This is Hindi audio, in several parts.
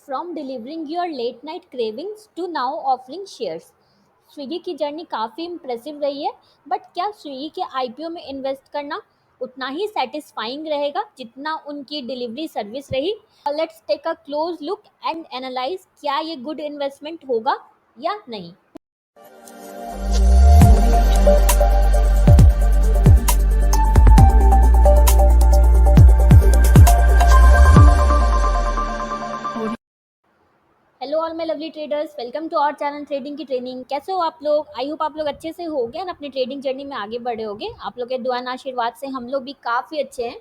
From delivering your late night cravings to now offering shares. Swiggy की जर्नी काफ़ी इम्प्रेसिव रही है, बट क्या स्विगी के आईपीओ में इन्वेस्ट करना उतना ही सेटिस्फाइंग रहेगा जितना उनकी डिलीवरी सर्विस रही? Let's take a close look and analyse क्या ये गुड इन्वेस्टमेंट होगा या नहीं। Hello all my lovely traders, welcome to our channel trading की ट्रेनिंग। कैसे हो आप लोग? आई होप आप लोग अच्छे से होगे और अपनी ट्रेडिंग जर्नी में आगे बढ़े होगे। आप लोग के दुआ और आशीर्वाद से हम लोग भी काफ़ी अच्छे हैं।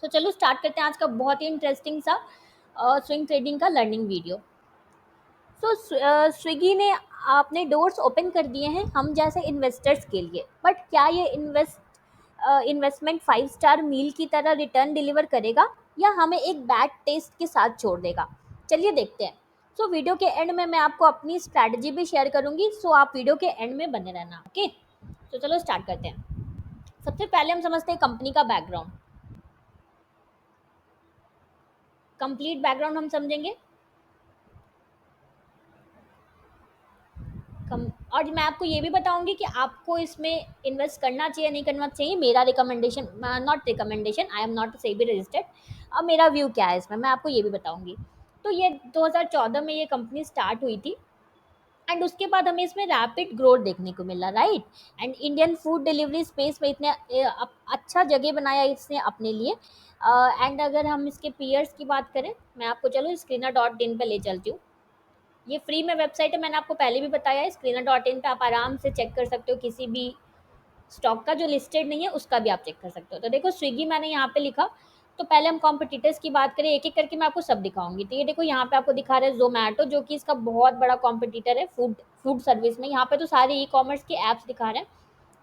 तो चलो स्टार्ट करते हैं आज का बहुत ही इंटरेस्टिंग सा स्विंग ट्रेडिंग का लर्निंग वीडियो। सो स्विगी ने अपने डोर्स ओपन कर दिए हैं हम जैसे इन्वेस्टर्स के लिए, बट क्या ये इन्वेस्टमेंट 5 स्टार मील की तरह रिटर्न डिलीवर करेगा या हमें एक बैड टेस्ट के साथ छोड़ देगा? चलिए देखते हैं। सो वीडियो के एंड में मैं आपको अपनी स्ट्रैटेजी भी शेयर करूंगी, सो आप वीडियो के एंड में बने रहना। ओके, तो चलो स्टार्ट करते हैं। सबसे पहले हम समझते हैं कंपनी का बैकग्राउंड। कंप्लीट बैकग्राउंड हम समझेंगे और मैं आपको ये भी बताऊंगी कि आपको इसमें इन्वेस्ट करना चाहिए नहीं करना चाहिए। मेरा recommendation, not recommendation, I am not SEBI registered. अब मेरा व्यू क्या है इसमें मैं आपको ये भी बताऊंगी। तो ये 2014 में ये कंपनी स्टार्ट हुई थी एंड उसके बाद हमें इसमें रैपिड ग्रोथ देखने को मिला, right. And Indian food delivery space में इतने अच्छा जगह बनाया इसने अपने लिए। एंड अगर हम इसके पीयर्स की बात करें, मैं आपको चलो screener.in पे ले चलती हूँ। ये फ्री में वेबसाइट है, मैंने आपको पहले भी बताया है। screener.in पे आप आराम से चेक कर सकते हो, किसी भी स्टॉक का जो लिस्टेड नहीं है उसका भी आप चेक कर सकते हो। तो देखो स्विगी मैंने यहाँ पे लिखा। तो पहले हम कॉम्पिटिटर्स की बात करें, एक एक करके मैं आपको सब दिखाऊंगी। तो ये देखो यहाँ पे आपको दिखा रहा है जोमेटो, जो कि इसका बहुत बड़ा कॉम्पिटिटर है फूड फूड सर्विस में। यहाँ पे तो सारे ई कॉमर्स के ऐप्स दिखा रहे हैं,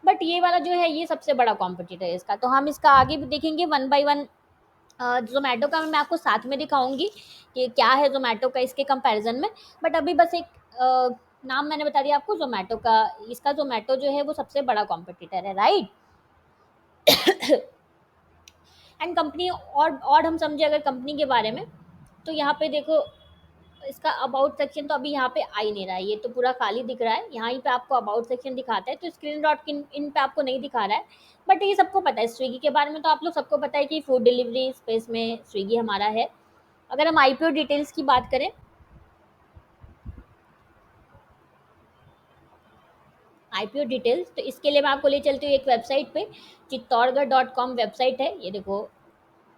बट ये वाला जो है ये सबसे बड़ा कॉम्पिटिटर है इसका। तो हम इसका आगे भी देखेंगे वन बाई वन। जोमेटो का मैं आपको साथ में दिखाऊंगी कि क्या है जोमेटो का इसके कंपैरिजन में। बट अभी बस एक नाम मैंने बता दिया आपको जोमेटो का। इसका जोमेटो जो है वो सबसे बड़ा कॉम्पिटिटर है, राइट। एंड कंपनी और हम समझे अगर कंपनी के बारे में, तो यहाँ पे देखो इसका अबाउट सेक्शन तो अभी यहाँ पे आ ही नहीं रहा है, ये तो पूरा खाली दिख रहा है। यहाँ पे आपको अबाउट सेक्शन दिखाता है, तो स्क्रीन डॉट इन पे आपको नहीं दिखा रहा है। बट ये सबको पता है स्विगी के बारे में, तो आप लोग सबको पता है कि फूड डिलीवरी स्पेस में स्विगी हमारा है। अगर हम आईपीओ डिटेल्स की बात करें, आईपीओ डिटेल्स, तो इसके लिए मैं आपको ले चलती हूँ एक वेबसाइट पे। चित्तौड़गढ़.com वेबसाइट है, ये देखो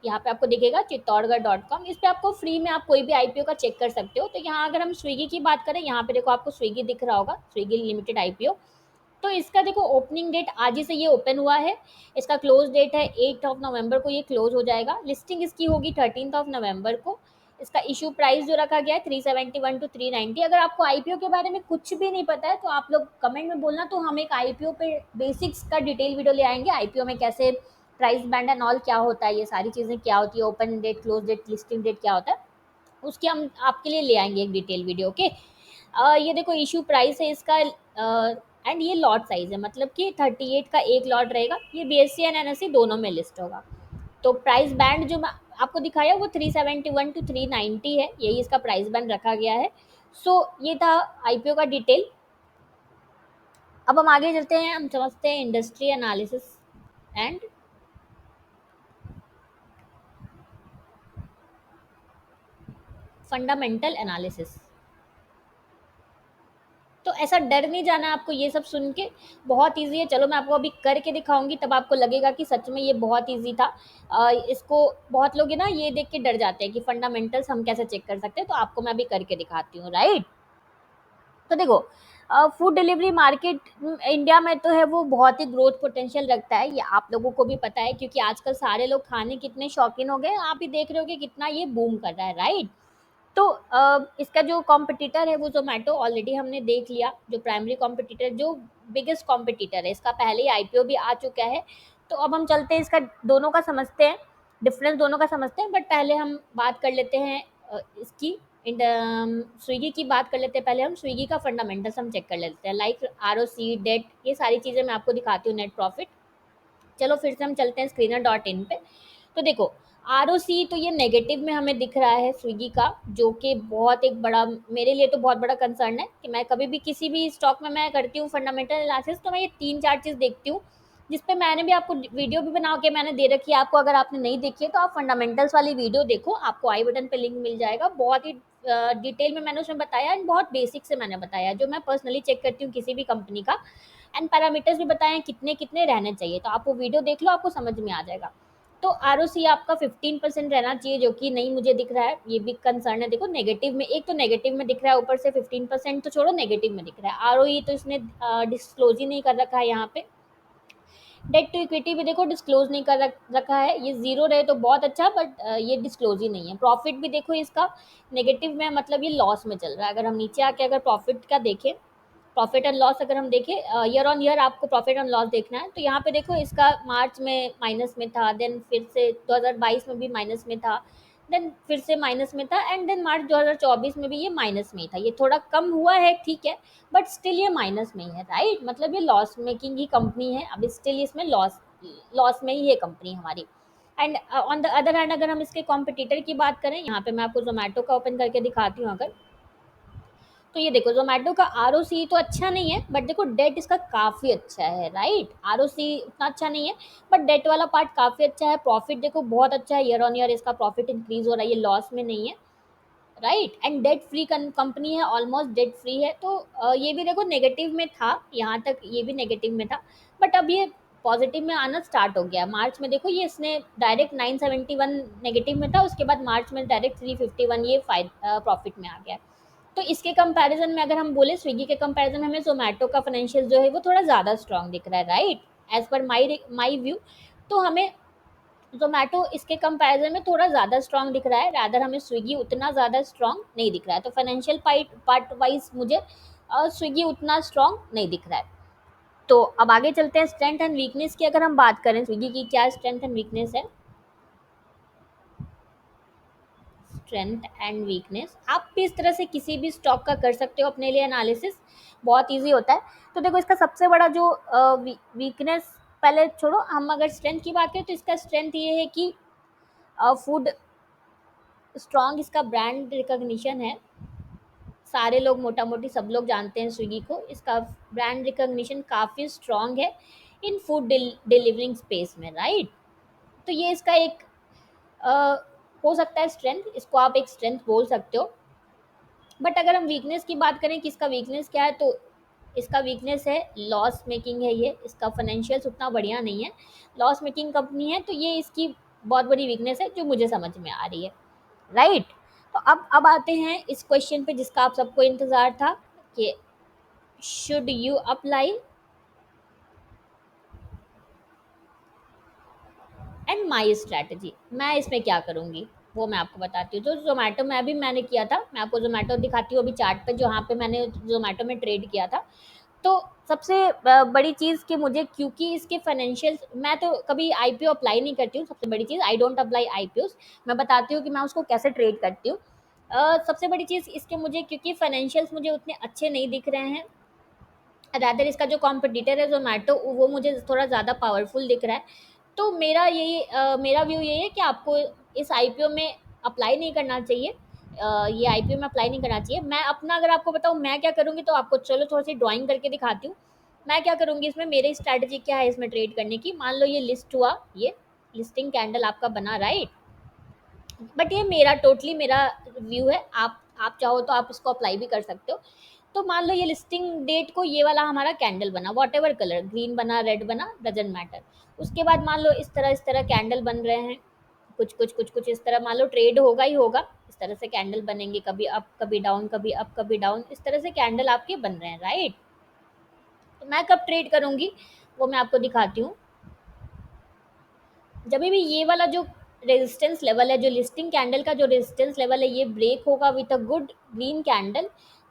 यहाँ पे आपको दिखेगा चित्तौड़गढ़.com। इस पे आपको फ्री में आप कोई भी आईपीओ का चेक कर सकते हो। तो यहाँ अगर हम स्विगी की बात करें, यहाँ पे देखो आपको स्विगी दिख रहा होगा, स्विगी लिमिटेड आईपीओ। तो इसका देखो ओपनिंग डेट आज ही से ये ओपन हुआ है। इसका क्लोज डेट है 8 नवंबर को, ये क्लोज हो जाएगा। लिस्टिंग इसकी होगी 13 नवंबर को। इसका इशू प्राइस जो रखा गया है 371 टू 390। अगर आपको आईपीओ के बारे में कुछ भी नहीं पता है तो आप लोग कमेंट में बोलना, तो हम एक आईपीओ पे बेसिक्स का डिटेल वीडियो ले आएंगे। आईपीओ में कैसे प्राइस बैंड एंड ऑल क्या होता है, ये सारी चीज़ें क्या होती है, open date, close date, listing date क्या होता है, उसकी हम आपके लिए ले आएंगे एक डिटेल वीडियो। ओके, ये देखो इशू प्राइस है इसका। एंड ये लॉट साइज है, मतलब कि 38 का एक लॉट रहेगा। ये बीएससी एंड एनएससी दोनों में लिस्ट होगा। तो प्राइस बैंड जो मैं आपको दिखाया वो 371 टू 390 है, यही इसका प्राइस बैंड रखा गया है। सो ये था आईपीओ का डिटेल। अब हम आगे चलते हैं, हम समझते हैं industry analysis and fundamental analysis. तो ऐसा डर नहीं जाना आपको ये सब सुन के, बहुत ईजी है। चलो मैं आपको अभी करके दिखाऊंगी, तब आपको लगेगा कि सच में ये बहुत ईजी था। इसको बहुत लोग ना ये देख के डर जाते हैं कि फंडामेंटल्स हम कैसे चेक कर सकते हैं, तो आपको मैं अभी करके दिखाती हूँ, राइट। तो देखो फूड डिलीवरी मार्केट इंडिया में तो है वो बहुत ही ग्रोथ पोटेंशियल रखता है, ये आप लोगों को भी पता है, क्योंकि आजकल सारे लोग खाने कितने शौकीन हो गए, आप ही देख रहे हो कि कितना ये बूम कर रहा है, राइट। तो इसका जो कॉम्पिटिटर है वो जोमेटो ऑलरेडी हमने देख लिया, जो प्राइमरी कॉम्पिटिटर, जो बिगेस्ट कॉम्पिटिटर है, इसका पहले ही आईपीओ भी आ चुका है। तो अब हम चलते हैं इसका दोनों का समझते हैं, डिफरेंस दोनों का समझते हैं। बट पहले हम बात कर लेते हैं इसकी स्विगी की बात कर लेते हैं। पहले हम स्विगी का फंडामेंटल्स हम चेक कर लेते हैं, लाइक आरओसी, डेट, ये सारी चीज़ें मैं आपको दिखाती हूँ, नेट प्रॉफिट। चलो फिर से हम चलते हैं screener.in पे। तो देखो आरओसी तो ये नेगेटिव में हमें दिख रहा है स्विगी का, जो कि बहुत एक बड़ा, मेरे लिए तो बहुत बड़ा कंसर्न है कि मैं कभी भी किसी भी स्टॉक में मैं करती हूँ फंडामेंटल एनालिसिस, तो मैं ये 3-4 चीज़ देखती हूँ, जिस पे मैंने भी आपको वीडियो भी बना के मैंने दे रखी है आपको। अगर आपने नहीं देखी है तो आप फंडामेंटल्स वाली वीडियो देखो, आपको आई बटन पे लिंक मिल जाएगा। बहुत ही डिटेल में मैंने उसमें बताया एंड बहुत बेसिक से मैंने बताया जो मैं पर्सनली चेक करती हूँ किसी भी कंपनी का, एंड पैरामीटर्स भी बताए हैं कितने कितने रहने चाहिए। तो आप वो वीडियो देख लो, आपको समझ में आ जाएगा। तो आरओसी आपका 15% रहना चाहिए, जो कि नहीं मुझे दिख रहा है, ये भी कंसर्न है। देखो नेगेटिव में, एक तो नेगेटिव में दिख रहा है, ऊपर से 15% तो छोड़ो नेगेटिव में दिख रहा है। आरओई तो इसने डिस्क्लोज ही नहीं कर रखा है यहाँ पे। डेट टू इक्विटी भी देखो डिस्क्लोज नहीं कर रखा है, ये जीरो रहे तो बहुत अच्छा, बट ये डिस्क्लोज ही नहीं है। प्रॉफिट भी देखो इसका नेगेटिव में, मतलब ये लॉस में चल रहा है। अगर हम नीचे आके अगर प्रॉफिट का देखें, प्रॉफिट एंड लॉस अगर हम देखें, ईयर ऑन ईयर आपको प्रॉफिट एंड लॉस देखना है, तो यहाँ पे देखो इसका मार्च में माइनस में था, देन फिर से 2022 में भी माइनस में था, देन फिर से माइनस में था, एंड देन मार्च 2024 में भी ये माइनस में ही था। ये थोड़ा कम हुआ है ठीक है, बट स्टिल ये माइनस में ही है, राइट। मतलब ये लॉस मेकिंग ही कंपनी है, अब स्टिल इसमें लॉस लॉस में ही है कंपनी हमारी। And on the other hand अगर हम इसके कॉम्पिटिटर की बात करें, यहाँ पे मैं आपको जोमेटो का ओपन करके दिखाती हूँ अगर, तो ये देखो जोमेटो का आरओसी तो अच्छा नहीं है, बट देखो डेट इसका काफ़ी अच्छा है, राइट। आरओसी उतना अच्छा नहीं है, बट डेट वाला पार्ट काफ़ी अच्छा है। प्रॉफिट देखो बहुत अच्छा है, ईयर ऑन ईयर इसका प्रॉफिट इंक्रीज हो रहा है, ये लॉस में नहीं है, right. And debt free company है, ऑलमोस्ट डेट फ्री है। तो ये भी देखो नेगेटिव में था, यहाँ तक ये भी नेगेटिव में था, बट अब ये पॉजिटिव में आना स्टार्ट हो गया। मार्च में देखो ये इसने डायरेक्ट 971 नेगेटिव में था, उसके बाद मार्च में डायरेक्ट 351 ये प्रॉफिट में आ गया। तो इसके कंपैरिजन में अगर हम बोले स्विगी के कंपैरिजन में, हमें जोमेटो का फाइनेंशियल जो है वो थोड़ा ज़्यादा स्ट्रांग दिख रहा है, right, as per my view. तो हमें जोमेटो इसके कंपैरिजन में थोड़ा ज़्यादा स्ट्रांग दिख रहा है, रादर हमें स्विगी उतना ज़्यादा स्ट्रांग नहीं दिख रहा है। तो फाइनेंशियल पार्ट वाइज मुझे स्विगी उतना स्ट्रांग नहीं दिख रहा है। तो अब आगे चलते हैं स्ट्रेंथ एंड वीकनेस की। अगर हम बात करें स्विगी की क्या स्ट्रेंथ एंड वीकनेस है, स्ट्रेंथ एंड वीकनेस आप भी इस तरह से किसी भी स्टॉक का कर सकते हो अपने लिए एनालिसिस, बहुत इजी होता है। तो देखो इसका सबसे बड़ा जो वीकनेस, पहले छोड़ो, हम अगर स्ट्रेंथ की बात करें तो इसका स्ट्रेंथ ये है कि फूड स्ट्रॉन्ग इसका ब्रांड रिकॉग्निशन है। सारे लोग मोटा मोटी सब लोग जानते हैं स्विगी को, इसका ब्रांड रिकॉग्निशन काफ़ी स्ट्रॉन्ग है इन फूड डिलीवरिंग स्पेस में, राइट। तो ये इसका एक अ, हो सकता है स्ट्रेंथ, इसको आप एक स्ट्रेंथ बोल सकते हो। बट अगर हम वीकनेस की बात करें कि इसका वीकनेस क्या है, तो इसका वीकनेस है लॉस मेकिंग है। ये इसका फाइनेंशियल्स उतना बढ़िया नहीं है, लॉस मेकिंग कंपनी है, तो ये इसकी बहुत बड़ी वीकनेस है जो मुझे समझ में आ रही है, राइट। तो अब आते हैं इस क्वेश्चन पे जिसका आप सबको इंतज़ार था कि should you apply and my strategy, मैं इसमें क्या करूँगी वो मैं आपको बताती हूँ। जो जोमेटो में अभी मैंने किया था, मैं आपको जोमेटो दिखाती हूँ अभी चार्ट पे, जहाँ पे मैंने जोमेटो में ट्रेड किया था। तो सबसे बड़ी चीज़ कि मुझे, क्योंकि इसके फाइनेंशियल, मैं तो कभी आईपीओ अप्लाई नहीं करती हूँ। सबसे बड़ी चीज़, आई डोंट अप्लाई आईपीओस। मैं बताती हूँ कि मैं उसको कैसे ट्रेड करती हूँ। सबसे बड़ी चीज़ इसके, मुझे क्योंकि फाइनेंशियल्स मुझे उतने अच्छे नहीं दिख रहे हैं, रैदर इसका जो कॉम्पिटिटर है जोमेटो वो मुझे थोड़ा ज़्यादा पावरफुल दिख रहा है। तो मेरा व्यू यही है कि आपको इस आईपीओ में अप्लाई नहीं करना चाहिए। ये आईपीओ में अप्लाई नहीं करना चाहिए। मैं अपना अगर आपको बताऊँ मैं क्या करूँगी, तो आपको चलो थोड़ी सी ड्राइंग करके दिखाती हूँ। मैं क्या करूँगी इसमें, मेरी स्ट्रैटेजी क्या है इसमें ट्रेड करने की। मान लो ये लिस्ट हुआ, ये लिस्टिंग कैंडल आपका बना, राइट। बट ये मेरा टोटली मेरा व्यू है, आप चाहो तो आप इसको अप्लाई भी कर सकते हो। तो मान लो ये लिस्टिंग डेट को ये वाला हमारा कैंडल बना, वॉट एवर कलर, ग्रीन बना, रेड बना, डजेंट मैटर। उसके बाद मान लो इस तरह कैंडल बन रहे हैं, कुछ इस तरह मान लो ट्रेड होगा ही होगा। इस तरह से कैंडल बनेंगे, कभी अप कभी डाउन, कभी अप कभी डाउन, इस तरह से कैंडल आपके बन रहे हैं, राइट। तो मैं कब ट्रेड करूंगी वो मैं आपको दिखाती हूँ। जब भी ये वाला जो रेजिस्टेंस लेवल है, जो लिस्टिंग कैंडल का जो रेजिस्टेंस लेवल है, ये ब्रेक होगा with a good green candle,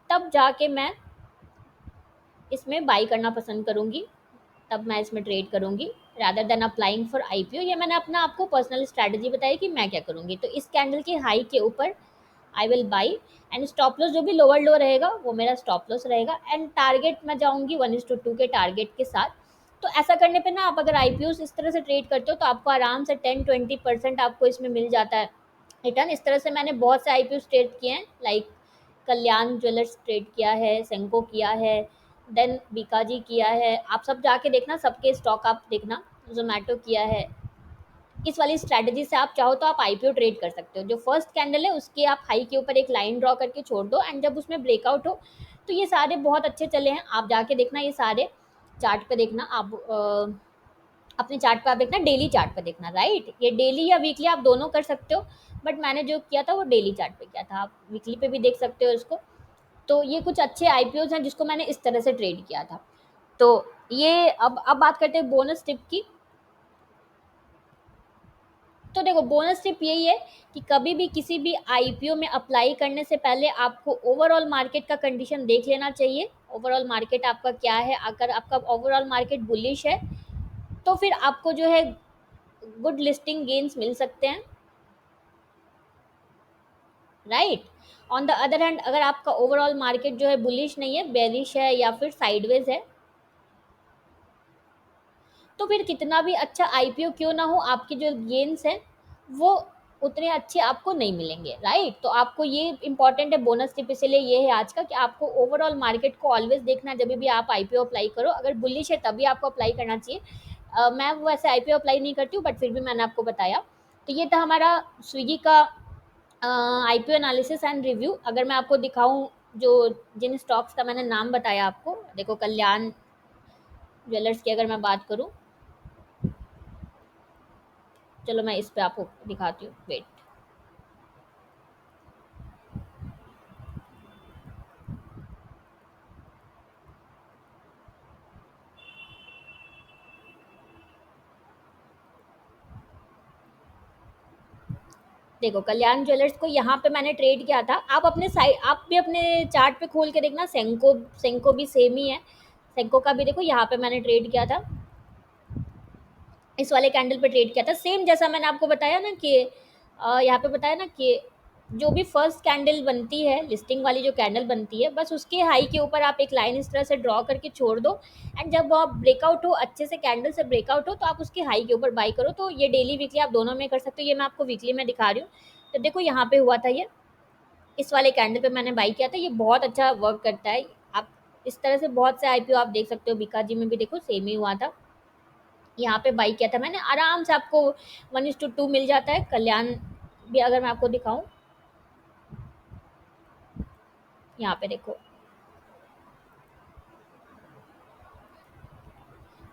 तब जाके मैं इसमें बाई करना पसंद करूंगी, तब मैं इसमें ट्रेड करूंगी, rather than applying for IPO. ये मैंने अपना आपको पर्सनल स्ट्रैटेजी बताई कि मैं क्या करूंगी। तो इस कैंडल के हाई के ऊपर I will by, and stop loss जो भी लोअर लो रहेगा वो मेरा स्टॉप लॉस रहेगा, एंड टारगेट मैं जाऊंगी 1:2 के टारगेट के साथ। तो ऐसा करने पे ना आप अगर आईपीओ इस तरह से ट्रेड करते हो तो आपको आराम से 10-20% आपको इसमें मिल जाता है रिटर्न। इस तरह से मैंने बहुत से आईपीओ ट्रेड किए हैं, लाइक कल्याण ज्वेलर्स ट्रेड किया है, सेंको किया है, देन बीकाजी किया है। आप सब जाके देखना, सबके स्टॉक आप देखना, जोमेटो किया है। इस वाली स्ट्रैटेजी से आप चाहो तो आप आईपीओ ट्रेड कर सकते हो। जो फर्स्ट कैंडल है उसके आप हाई के ऊपर एक लाइन ड्रॉ करके छोड़ दो, एंड जब उसमें ब्रेकआउट हो तो ये सारे बहुत अच्छे चले हैं। आप जाके देखना, ये सारे चार्ट पे देखना, आप अपने चार्ट पे आप देखना, डेली चार्ट पे देखना, राइट। ये डेली या वीकली आप दोनों कर सकते हो, बट मैंने जो किया था वो डेली चार्ट पे किया था। आप वीकली पे भी देख सकते हो इसको। तो ये कुछ अच्छे आईपीओ हैं जिसको मैंने इस तरह से ट्रेड किया था। तो ये अब बात करते हैं बोनस टिप की। तो देखो, बोनस टिप यही है कि कभी भी किसी भी आईपीओ में अप्लाई करने से पहले आपको ओवरऑल मार्केट का कंडीशन देख लेना चाहिए। ओवरऑल मार्केट आपका क्या है, अगर आपका ओवरऑल मार्केट बुलिश है तो फिर आपको जो है गुड लिस्टिंग गेन्स मिल सकते हैं, right. On the other hand अगर आपका ओवरऑल मार्केट जो है बुलिश नहीं है, बेरिश है या फिर साइडवेज है, तो फिर कितना भी अच्छा आईपीओ क्यों ना हो, आपके जो गेन्स हैं वो उतने अच्छे आपको नहीं मिलेंगे, राइट। तो आपको ये इंपॉर्टेंट है बोनस टिप, इसलिए ये है आज का कि आपको ओवरऑल मार्केट को ऑलवेज देखना है जब भी आप आईपीओ अप्लाई करो। अगर बुलिश है तभी आपको अप्लाई करना चाहिए। मैं वैसे आईपीओ अप्लाई नहीं करती हूँ, बट फिर भी मैंने आपको बताया। तो ये था हमारा स्विगी का आईपीओ एनालिसिस एंड रिव्यू। अगर मैं आपको दिखाऊं जो जिन स्टॉक्स का मैंने नाम बताया आपको, देखो कल्याण ज्वेलर्स की अगर मैं बात करूं, चलो मैं इस पे आपको दिखाती हूँ, वेट। देखो कल्याण ज्वेलर्स को यहाँ पे मैंने ट्रेड किया था। आप अपने साइड, आप भी अपने चार्ट पे खोल के देखना, सेंको सेंको भी सेम ही है। सेंको का भी देखो यहाँ पे मैंने ट्रेड किया था, इस वाले कैंडल पे ट्रेड किया था, सेम जैसा मैंने आपको बताया ना कि यहाँ पे बताया ना कि जो भी फर्स्ट कैंडल बनती है, लिस्टिंग वाली जो कैंडल बनती है, बस उसके हाई के ऊपर आप एक लाइन इस तरह से ड्रॉ करके छोड़ दो, एंड जब वो ब्रेकआउट हो, अच्छे से कैंडल से ब्रेकआउट हो, तो आप उसके हाई के ऊपर बाई करो। तो ये डेली वीकली आप दोनों में कर सकते हो। ये मैं आपको वीकली में दिखा रही हूँ। तो देखो यहाँ पे हुआ था, ये इस वाले कैंडल पे मैंने बाई किया था, ये बहुत अच्छा वर्क करता है। आप इस तरह से बहुत से आईपीओ आप देख सकते हो, बीकाजी में भी देखो सेम ही हुआ था। यहाँ पे बाई किया था मैंने, आराम से आपको 1:2 मिल जाता है। कल्याण भी अगर मैं आपको दिखाऊं, यहाँ पे देखो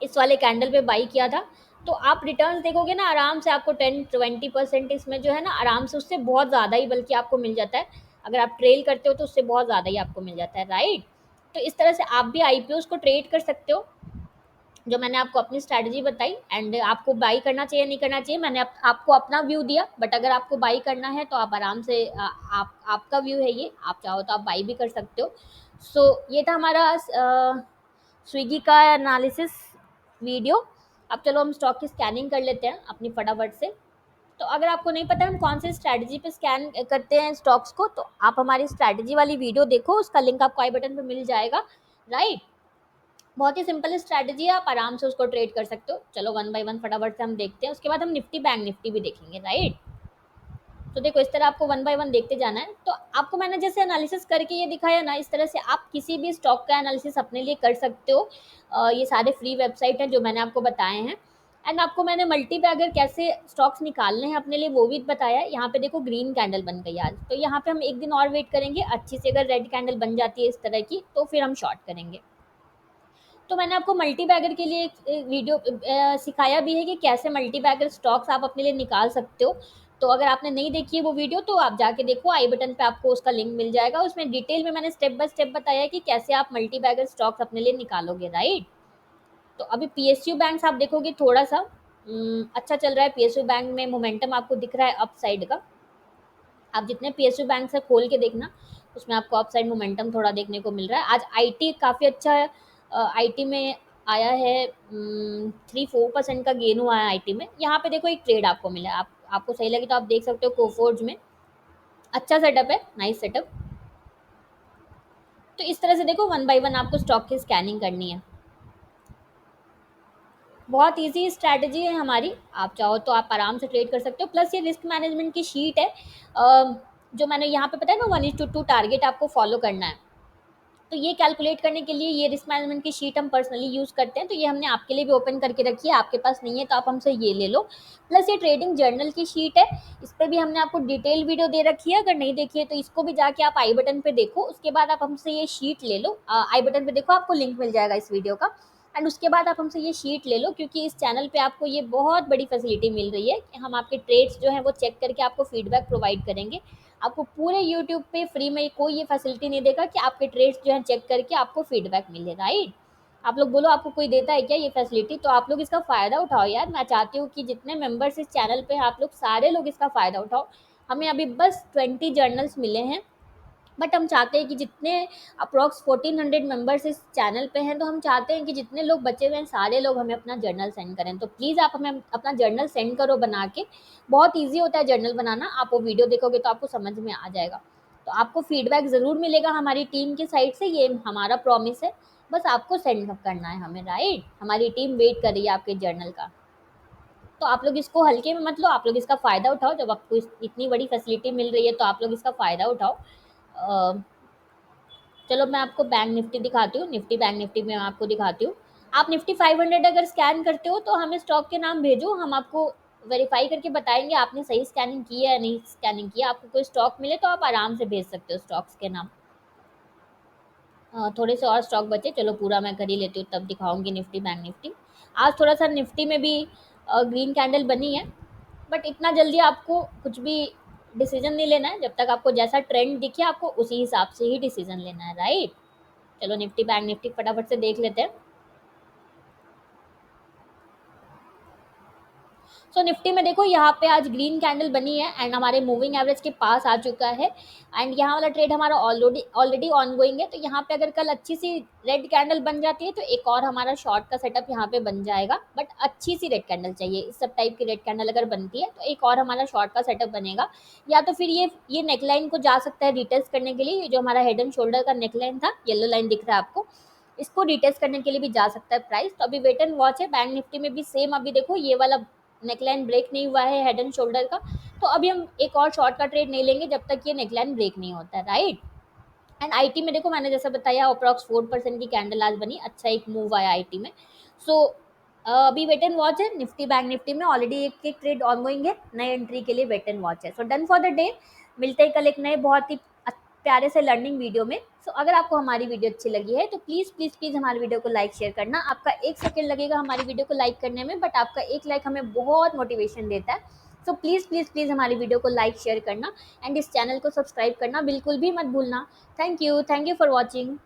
इस वाले कैंडल पे बाई किया था। तो आप रिटर्न्स देखोगे ना, आराम से आपको 10-20% इसमें जो है ना, आराम से उससे बहुत ज़्यादा ही बल्कि आपको मिल जाता है। अगर आप ट्रेल करते हो तो उससे बहुत ज़्यादा ही आपको मिल जाता है, राइट। तो इस तरह से आप भी आईपीओ को ट्रेड कर सकते हो, जो मैंने आपको अपनी स्ट्रैटेजी बताई। एंड आपको बाई करना चाहिए नहीं करना चाहिए, मैंने आपको अपना व्यू दिया, बट अगर आपको बाई करना है तो आप आराम से आपका व्यू है ये, आप चाहो तो आप बाई भी कर सकते हो। सो ये था हमारा स्विगी का एनालिसिस वीडियो। अब चलो हम स्टॉक की स्कैनिंग कर लेते हैं अपनी फटाफट से। तो अगर आपको नहीं पता हम कौन सी स्ट्रैटेजी पे स्कैन करते हैं स्टॉक्स को, तो आप हमारी स्ट्रैटेजी वाली वीडियो देखो, उसका लिंक आपको आई बटन पे मिल जाएगा, राइट। बहुत ही सिंपल स्ट्रैटेजी है, आप आराम से उसको ट्रेड कर सकते हो। चलो वन बाय वन फटाफट से हम देखते हैं, उसके बाद हम निफ्टी बैंक निफ्टी भी देखेंगे, राइट। तो देखो इस तरह आपको वन बाय वन देखते जाना है। तो आपको मैंने जैसे एनालिसिस करके ये दिखाया ना, इस तरह से आप किसी भी स्टॉक का एनालिसिस अपने लिए कर सकते हो। ये सारे फ्री वेबसाइट हैं जो मैंने आपको बताए हैं। एंड आपको मैंने मल्टी बैगर कैसे स्टॉक्स निकालने हैं अपने लिए वो भी बताया है। यहाँ पे देखो ग्रीन कैंडल बन गई आज, तो यहाँ पे हम एक दिन और वेट करेंगे, अच्छी से अगर रेड कैंडल बन जाती है इस तरह की तो फिर हम शॉर्ट करेंगे। तो मैंने आपको मल्टी बैगर के लिए एक वीडियो सिखाया भी है कि कैसे मल्टी बैगर स्टॉक्स आप अपने लिए निकाल सकते हो। तो अगर आपने नहीं देखी है वो वीडियो तो आप जाके देखो, आई बटन पे आपको उसका लिंक मिल जाएगा। उसमें डिटेल में मैंने स्टेप बाय स्टेप बताया है कि कैसे आप मल्टी बैगर स्टॉक्स अपने लिए निकालोगे, राइट। तो अभी पीएसयू बैंक आप देखोगे थोड़ा सा अच्छा चल रहा है। पीएसयू बैंक में मोमेंटम आपको दिख रहा है अप साइड का। आप जितने पीएसयू बैंक से खोल के देखना, उसमें आपको अपसाइड मोमेंटम थोड़ा देखने को मिल रहा है। आज आईटी काफ़ी अच्छा है, आईटी में आया है 3-4% का गेन हुआ है आईटी में। यहाँ पे देखो एक ट्रेड आपको मिला है, आपको सही लगे तो आप देख सकते हो कोफोर्ज में, अच्छा सेटअप है, नाइस सेटअप। तो इस तरह से देखो वन बाय वन आपको स्टॉक की स्कैनिंग करनी है। बहुत ईज़ी स्ट्रैटेजी है हमारी, आप चाहो तो आप आराम से ट्रेड कर सकते हो। प्लस ये रिस्क मैनेजमेंट की शीट है, जो मैंने यहाँ पे बताया ना 1:2 टारगेट आपको फॉलो करना है। तो ये कैलकुलेट करने के लिए ये रिस्क मैनेजमेंट की शीट हम पर्सनली यूज़ करते हैं, तो ये हमने आपके लिए भी ओपन करके रखी है, आपके पास नहीं है तो आप हमसे ये ले लो। प्लस ये ट्रेडिंग जर्नल की शीट है, इस पे भी हमने आपको डिटेल वीडियो दे रखी है, अगर नहीं देखी है तो इसको भी जाके आप आई बटन पे देखो, उसके बाद आप हमसे ये शीट ले लो। आई बटन पे देखो, आपको लिंक मिल जाएगा इस वीडियो का, एंड उसके बाद आप हमसे ये शीट ले लो, क्योंकि इस चैनल पे आपको ये बहुत बड़ी फैसिलिटी मिल रही है कि हम आपके ट्रेड्स जो हैं वो चेक करके आपको फीडबैक प्रोवाइड करेंगे। आपको पूरे यूट्यूब पे फ्री में कोई ये फैसिलिटी नहीं देगा कि आपके ट्रेड्स जो हैं चेक करके आपको फीडबैक मिले, राइट? आप लोग बोलो आपको कोई देता है क्या ये फैसिलिटी? तो आप लोग इसका फ़ायदा उठाओ यार। मैं चाहती हूँ कि जितने मेंबर्स इस चैनल पे हैं आप लोग सारे लोग इसका फ़ायदा उठाओ। हमें अभी बस 20 जर्नल्स मिले हैं, बट हम चाहते हैं कि जितने अप्रॉक्स 1400 मेंबर्स इस चैनल पे हैं, तो हम चाहते हैं कि जितने लोग बचे हुए हैं सारे लोग हमें अपना जर्नल सेंड करें। तो प्लीज़ आप हमें अपना जर्नल सेंड करो बना के। बहुत ईजी होता है जर्नल बनाना, आप वो वीडियो देखोगे तो आपको समझ में आ जाएगा। तो आपको फीडबैक ज़रूर मिलेगा हमारी टीम की साइड से, ये हमारा प्रॉमिस है। बस आपको सेंड करना है हमें, राइट? हमारी टीम वेट कर रही है आपके जर्नल का। तो आप लोग इसको हल्के में मत लो, आप लोग इसका फ़ायदा उठाओ। जब आपको इतनी बड़ी फैसिलिटी मिल रही है तो आप लोग इसका फ़ायदा उठाओ। चलो मैं आपको बैंक निफ्टी दिखाती हूँ, निफ्टी बैंक निफ्टी में मैं आपको दिखाती हूँ। आप निफ्टी 500 अगर स्कैन करते हो तो हमें स्टॉक के नाम भेजो, हम आपको वेरीफाई करके बताएंगे आपने सही स्कैनिंग की है या नहीं स्कैनिंग किया। आपको कोई स्टॉक मिले तो आप आराम से भेज सकते हो स्टॉक्स के नाम। थोड़े से और स्टॉक बचे, चलो पूरा मैं कर ही लेती हूँ तब दिखाऊंगी निफ्टी बैंक निफ्टी। आज थोड़ा सा निफ्टी में भी ग्रीन कैंडल बनी है, बट इतना जल्दी आपको कुछ भी डिसीजन नहीं लेना है। जब तक आपको जैसा ट्रेंड दिखे आपको उसी हिसाब से ही डिसीजन लेना है, राइट? चलो निफ्टी बैंक निफ्टी फटाफट से देख लेते हैं। सो निफ्टी में देखो यहाँ पे आज ग्रीन कैंडल बनी है एंड हमारे मूविंग एवरेज के पास आ चुका है, एंड यहाँ वाला ट्रेड हमारा ऑलरेडी ऑलरेडी ऑन गोइंग है। तो यहाँ पे अगर कल अच्छी सी रेड कैंडल बन जाती है तो एक और हमारा शॉर्ट का सेटअप यहाँ पे बन जाएगा, बट अच्छी सी रेड कैंडल चाहिए। इस सब टाइप की रेड कैंडल अगर बनती है तो एक और हमारा शॉर्ट का सेटअप बनेगा, या तो फिर ये नेकलाइन को जा सकता है रिटेस्ट करने के लिए। ये जो हमारा हेड एंड शोल्डर का नेकलाइन था, येलो लाइन दिख रहा है आपको, इसको रिटेस्ट करने के लिए भी जा सकता है प्राइस। तो अभी वेट एंड वॉच है। बैंक निफ्टी में भी सेम, अभी देखो ये वाला नेकलाइन ब्रेक नहीं हुआ है हेड एंड शोल्डर का, तो अभी हम एक और शॉर्ट का ट्रेड नहीं लेंगे जब तक ये नेकलाइन ब्रेक नहीं होता है, राइट? एंड आईटी में देखो मैंने जैसा बताया अप्रॉक्स 4% की कैंडल आज बनी, अच्छा एक मूव आया आईटी में। सो अभी वेट एंड वॉच है। निफ्टी बैंक निफ्टी में ऑलरेडी एक एक ट्रेड ऑन गोइंग है, नए एंट्री के लिए वेट एंड वॉच है। So done for the day. मिलते हैं कल एक नए बहुत ही प्यारे से लर्निंग वीडियो में। सो अगर आपको हमारी वीडियो अच्छी लगी है तो प्लीज़ प्लीज़ प्लीज़ हमारी वीडियो को लाइक शेयर करना। आपका 1 सेकेंड लगेगा हमारी वीडियो को लाइक करने में, बट आपका एक लाइक हमें बहुत मोटिवेशन देता है। सो प्लीज़ प्लीज़ प्लीज़ हमारी वीडियो को लाइक शेयर करना एंड इस चैनल को सब्सक्राइब करना बिल्कुल भी मत भूलना। Thank you for watching.